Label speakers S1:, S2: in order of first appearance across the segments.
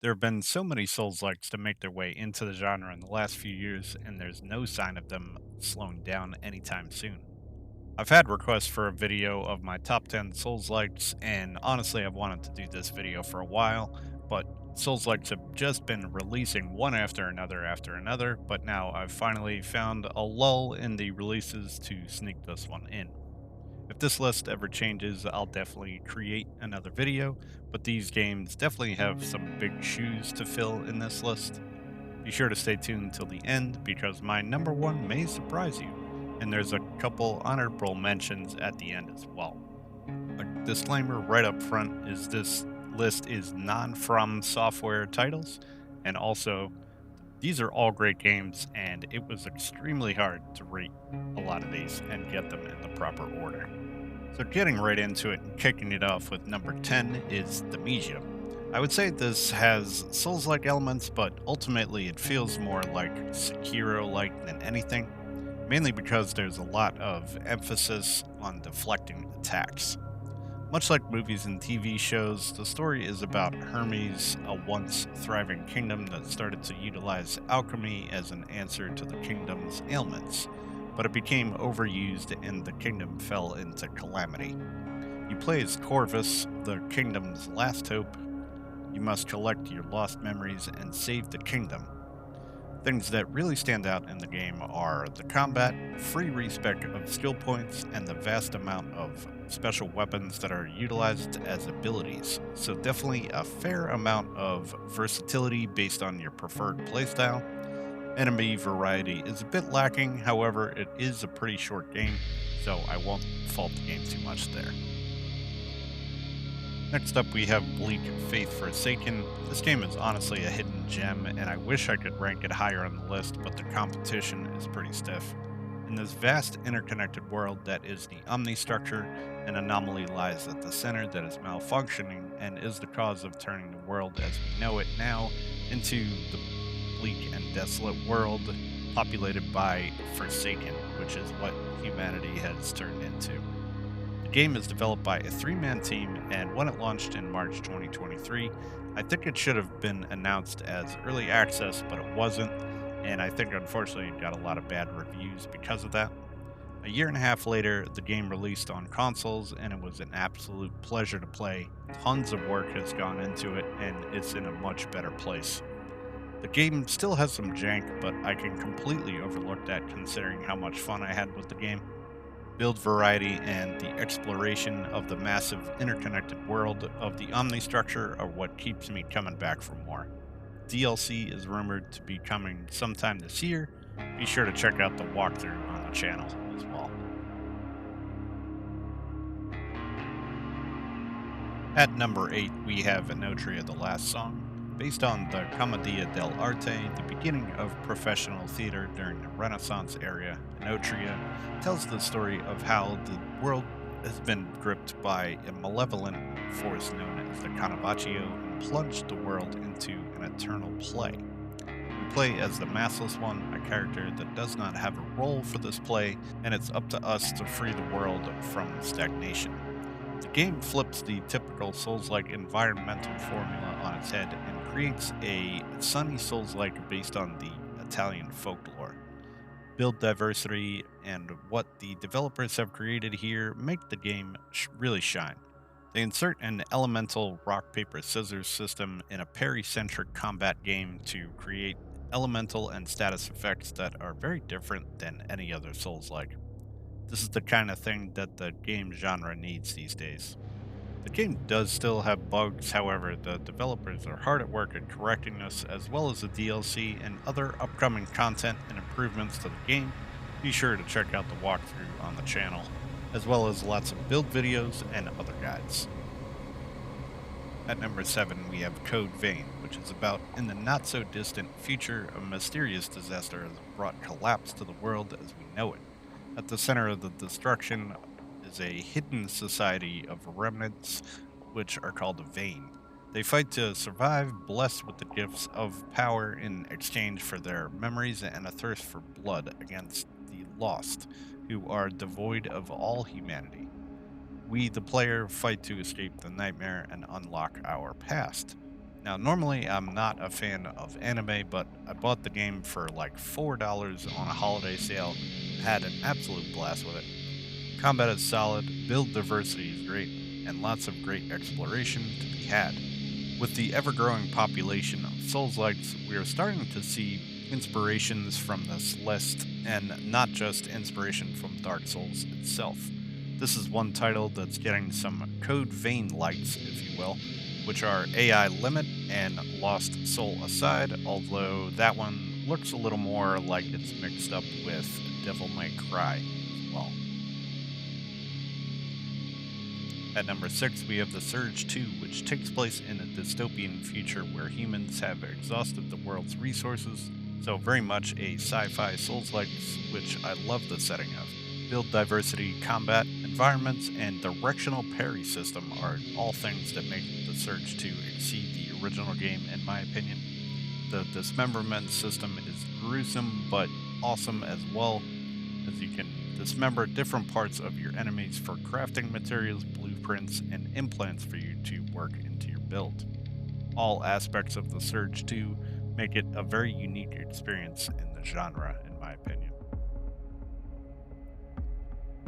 S1: There have been so many Souls-likes to make their way into the genre in the last few years, and there's no sign of them slowing down anytime soon. I've had requests for a video of my top 10 Souls-likes, and honestly, I've wanted to do this video for a while, but Souls-likes have just been releasing one after another, but now I've finally found a lull in the releases to sneak this one in. If this list ever changes, I'll definitely create another video, but these games definitely have some big shoes to fill in this list. Be sure to stay tuned till the end because my number one may surprise you, and there's a couple honorable mentions at the end as well. A disclaimer right up front is this list is non-from software titles, and also these are all great games, and it was extremely hard to rate a lot of these and get them in the proper order. So, getting right into it and kicking it off with number 10 is Demesia. I would say this has Souls like elements, but ultimately it feels more like Sekiro like than anything, mainly because there's a lot of emphasis on deflecting attacks. Much like movies and TV shows, the story is about Hermes, a once thriving kingdom that started to utilize alchemy as an answer to the kingdom's ailments, but it became overused and the kingdom fell into calamity. You play as Corvus, the kingdom's last hope. You must collect your lost memories and save the kingdom. Things that really stand out in the game are the combat, free respec of skill points, and the vast amount of special weapons that are utilized as abilities. So, definitely a fair amount of versatility based on your preferred playstyle. Enemy variety is a bit lacking, however, it is a pretty short game, so I won't fault the game too much there. Next up, we have Bleak Faith Forsaken. This game is honestly a hidden gem, and I wish I could rank it higher on the list, but the competition is pretty stiff. In this vast interconnected world that is the Omni structure, an anomaly lies at the center that is malfunctioning and is the cause of turning the world as we know it now into the bleak and desolate world populated by Forsaken, which is what humanity has turned into. The game is developed by a three-man team, and when it launched in March 2023, I think it should have been announced as early access, but it wasn't, and I think unfortunately it got a lot of bad reviews because of that. A year and a half later, the game released on consoles, and it was an absolute pleasure to play. Tons of work has gone into it, and it's in a much better place. The game still has some jank, but I can completely overlook that considering how much fun I had with the game. Build variety and the exploration of the massive interconnected world of the Omni structure are what keeps me coming back for more. DLC is rumored to be coming sometime this year. Be sure to check out the walkthrough on the channel as well. At number 8, we have Notri, The Last Song. Based on the Commedia dell'arte, the beginning of professional theater during the Renaissance era, Notria tells the story of how the world has been gripped by a malevolent force known as the Canavaccio and plunged the world into an eternal play. We play as the massless one, a character that does not have a role for this play, and it's up to us to free the world from stagnation. The game flips the typical Souls-like environmental formula on its head and creates a sunny Souls-like based on the Italian folklore. Build diversity and what the developers have created here make the game really shine. They insert an elemental rock paper scissors system in a parry-centric combat game to create elemental and status effects that are very different than any other Souls-like. This is the kind of thing that the game genre needs these days. The game does still have bugs, however, the developers are hard at work at correcting this, as well as the DLC and other upcoming content and improvements to the game. Be sure to check out the walkthrough on the channel, as well as lots of build videos and other guides. At number 7, we have Code Vein, which is about in the not so distant future, a mysterious disaster has brought collapse to the world as we know it. At the center of the destruction is a hidden society of remnants, which are called the Vein. They fight to survive, blessed with the gifts of power in exchange for their memories and a thirst for blood against the lost, who are devoid of all humanity. We, the player, fight to escape the nightmare and unlock our past. Now, normally I'm not a fan of anime, but I bought the game for like $4 on a holiday sale and had an absolute blast with it. Combat is solid, build diversity is great, and lots of great exploration to be had. With the ever growing population of Souls-likes, we are starting to see inspirations from this list, and not just inspiration from Dark Souls itself. This is one title that's getting some Code Vein lights, if you will, which are AI Limit and Lost Soul Aside, although that one looks a little more like it's mixed up with Devil May Cry as well. At number 6, we have The Surge 2, which takes place in a dystopian future where humans have exhausted the world's resources, so very much a sci-fi Souls-like, which I love the setting of. Build diversity, combat, environments, and directional parry system are all things that make The Surge 2 exceed the original game in my opinion. The dismemberment system is gruesome but awesome as well, as you can dismember different parts of your enemies for crafting materials, blueprints, and implants for you to work into your build. All aspects of the Surge 2 make it a very unique experience in the genre, in my opinion.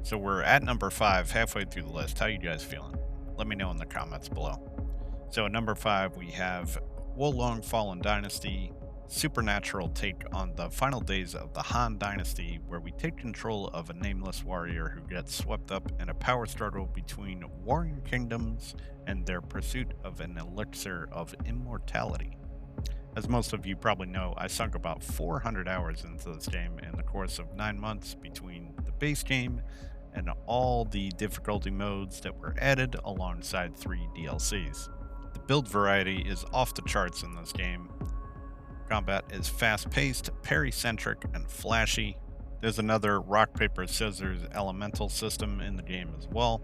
S1: So we're at number 5, halfway through the list. How you guys feeling? Let me know in the comments below. So at number 5, we have Wollong Fallen Dynasty, supernatural take on the final days of the Han Dynasty, where we take control of a nameless warrior who gets swept up in a power struggle between warring kingdoms and their pursuit of an elixir of immortality. As most of you probably know, I sunk about 400 hours into this game in the course of 9 months between the base game and all the difficulty modes that were added alongside 3 DLCs. The build variety is off the charts in this game. Combat is fast-paced, parry-centric, and flashy. There's another rock, paper, scissors elemental system in the game as well.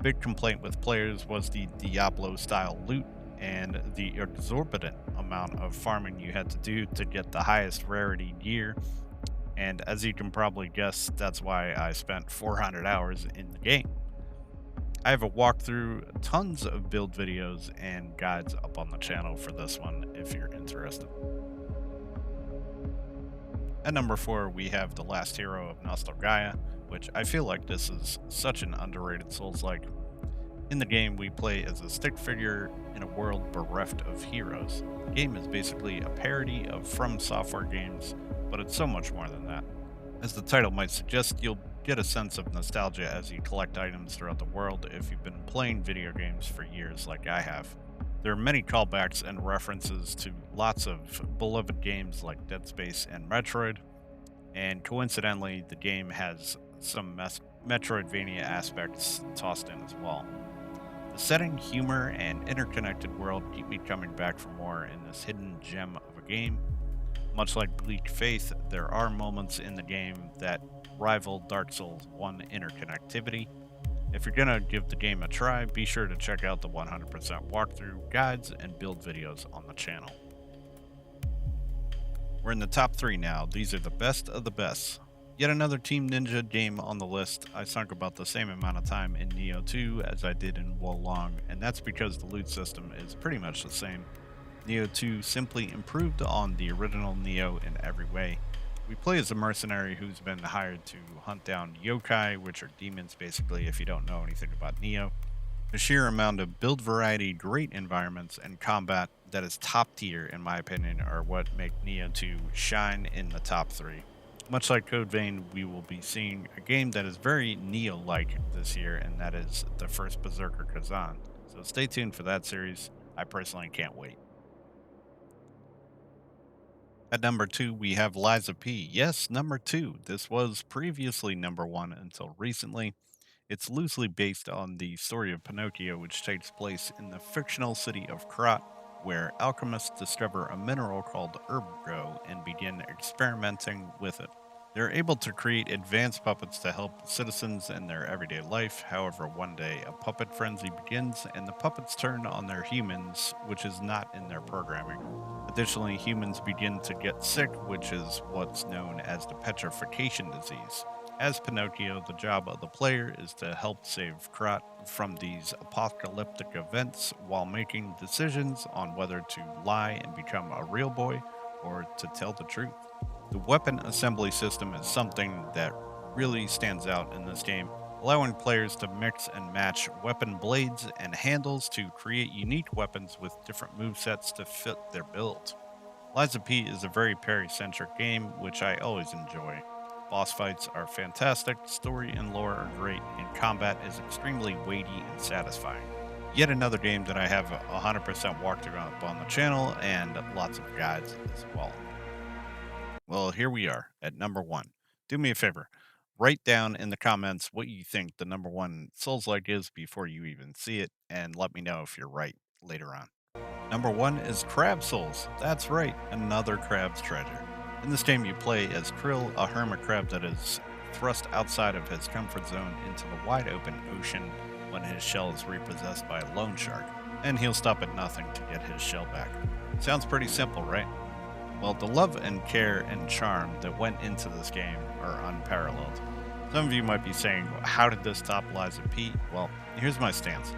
S1: Big complaint with players was the Diablo-style loot and the exorbitant amount of farming you had to do to get the highest rarity gear. And as you can probably guess, that's why I spent 400 hours in the game. I have a walkthrough, tons of build videos and guides up on the channel for this one if you're interested. At number 4, we have The Last Hero of Nostalgia, which I feel like this is such an underrated Souls-like. In the game, we play as a stick figure in a world bereft of heroes. The game is basically a parody of FromSoftware games, but it's so much more than that. As the title might suggest, you'll get a sense of nostalgia as you collect items throughout the world if you've been playing video games for years like I have. There are many callbacks and references to lots of beloved games like Dead Space and Metroid, and coincidentally, the game has some Metroidvania aspects tossed in as well. The setting, humor, and interconnected world keep me coming back for more in this hidden gem of a game. Much like Bleak Faith, there are moments in the game that rival Dark Souls 1 interconnectivity. If you're gonna give the game a try, be sure to check out the 100% walkthrough, guides, and build videos on the channel. We're in the top 3 now. These are the best of the best. Yet another Team Ninja game on the list. I sunk about the same amount of time in Nioh 2 as I did in Wollong, and that's because the loot system is pretty much the same. Nioh 2 simply improved on the original Nioh in every way. We play as a mercenary who's been hired to hunt down yokai, which are demons basically if you don't know anything about Nioh. The sheer amount of build variety, great environments, and combat that is top tier in my opinion are what make Nioh 2 shine in the top 3. Much like Code Vein, we will be seeing a game that is very Nioh-like this year, and that is the first Berserker Kazan. So stay tuned for that series. I personally can't wait. At number 2, we have Lies of P. Yes, number 2. This was previously number 1 until recently. It's loosely based on the story of Pinocchio, which takes place in the fictional city of Krat, where alchemists discover a mineral called Ergo and begin experimenting with it. They're able to create advanced puppets to help citizens in their everyday life. However, one day a puppet frenzy begins and the puppets turn on their humans, which is not in their programming. Additionally, humans begin to get sick, which is what's known as the petrification disease. As Pinocchio, the job of the player is to help save Krat from these apocalyptic events while making decisions on whether to lie and become a real boy or to tell the truth. The weapon assembly system is something that really stands out in this game, allowing players to mix and match weapon blades and handles to create unique weapons with different movesets to fit their build. Lies of P is a very parry-centric game, which I always enjoy. Boss fights are fantastic, story and lore are great, and combat is extremely weighty and satisfying. Yet another game that I have 100% walked around up on the channel and lots of guides as well. Well, here we are at number one. Do me a favor, write down in the comments what you think the number one Souls-like is before you even see it, and let me know if you're right later on. Number one is Crab Souls. That's right, another crab's treasure. In this game, you play as Krill, a hermit crab that is thrust outside of his comfort zone into the wide open ocean when his shell is repossessed by a loan shark, and he'll stop at nothing to get his shell back. Sounds pretty simple, right? Well, the love and care and charm that went into this game are unparalleled. Some of you might be saying, how did this top Lies of P? Well, here's my stance.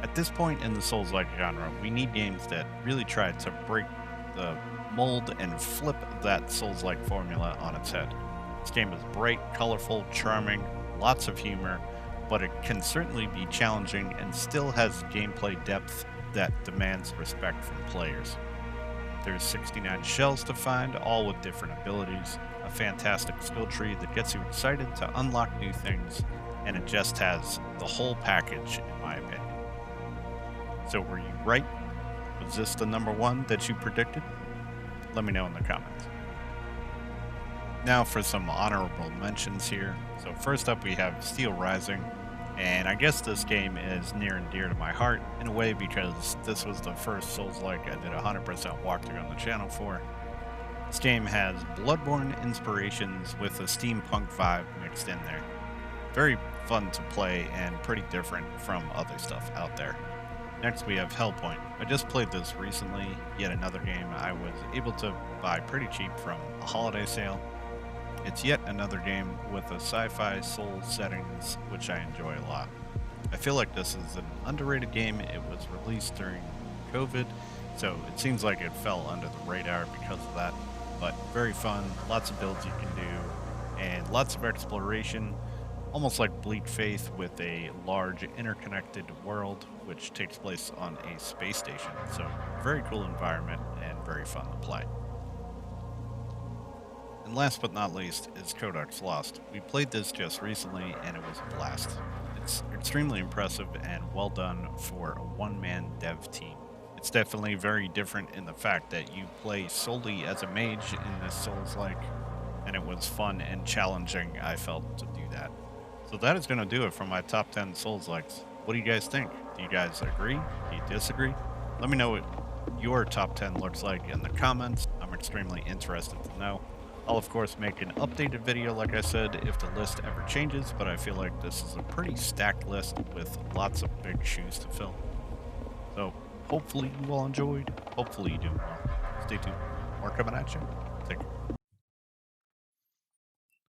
S1: At this point in the Souls-like genre, we need games that really try to break the mold and flip that Souls-like formula on its head. This game is bright, colorful, charming, lots of humor, but it can certainly be challenging and still has gameplay depth that demands respect from players. There's 69 shells to find, all with different abilities, a fantastic skill tree that gets you excited to unlock new things, and it just has the whole package, in my opinion. So were you right? Was this the number one that you predicted? Let me know in the comments. Now for some honorable mentions here. So first up we have Steel Rising, and I guess this game is near and dear to my heart in a way because this was the first Souls-like I did 100% walkthrough on the channel for. This game has Bloodborne inspirations with a steampunk vibe mixed in there. Very fun to play and pretty different from other stuff out there. Next we have Hellpoint. I just played this recently, yet another game I was able to buy pretty cheap from a holiday sale. It's yet another game with a sci-fi soul settings, which I enjoy a lot. I feel like this is an underrated game. It was released during COVID, so it seems like it fell under the radar because of that, but very fun, lots of builds you can do, and lots of exploration. Almost like Bleak Faith with a large interconnected world which takes place on a space station. So very cool environment and very fun to play. And last but not least is Codex Lost. We played this just recently and it was a blast. It's extremely impressive and well done for a one-man dev team. It's definitely very different in the fact that you play solely as a mage in this Souls-like, and it was fun and challenging, I felt, to do that. So that is going to do it for my top 10 Souls-likes. What do you guys think? Do you guys agree? Do you disagree? Let me know what your top 10 looks like in the comments. I'm extremely interested to know. I'll of course make an updated video, like I said, if the list ever changes, but I feel like this is a pretty stacked list with lots of big shoes to fill. So hopefully you all enjoyed. Hopefully you do well. Stay tuned. More coming at you.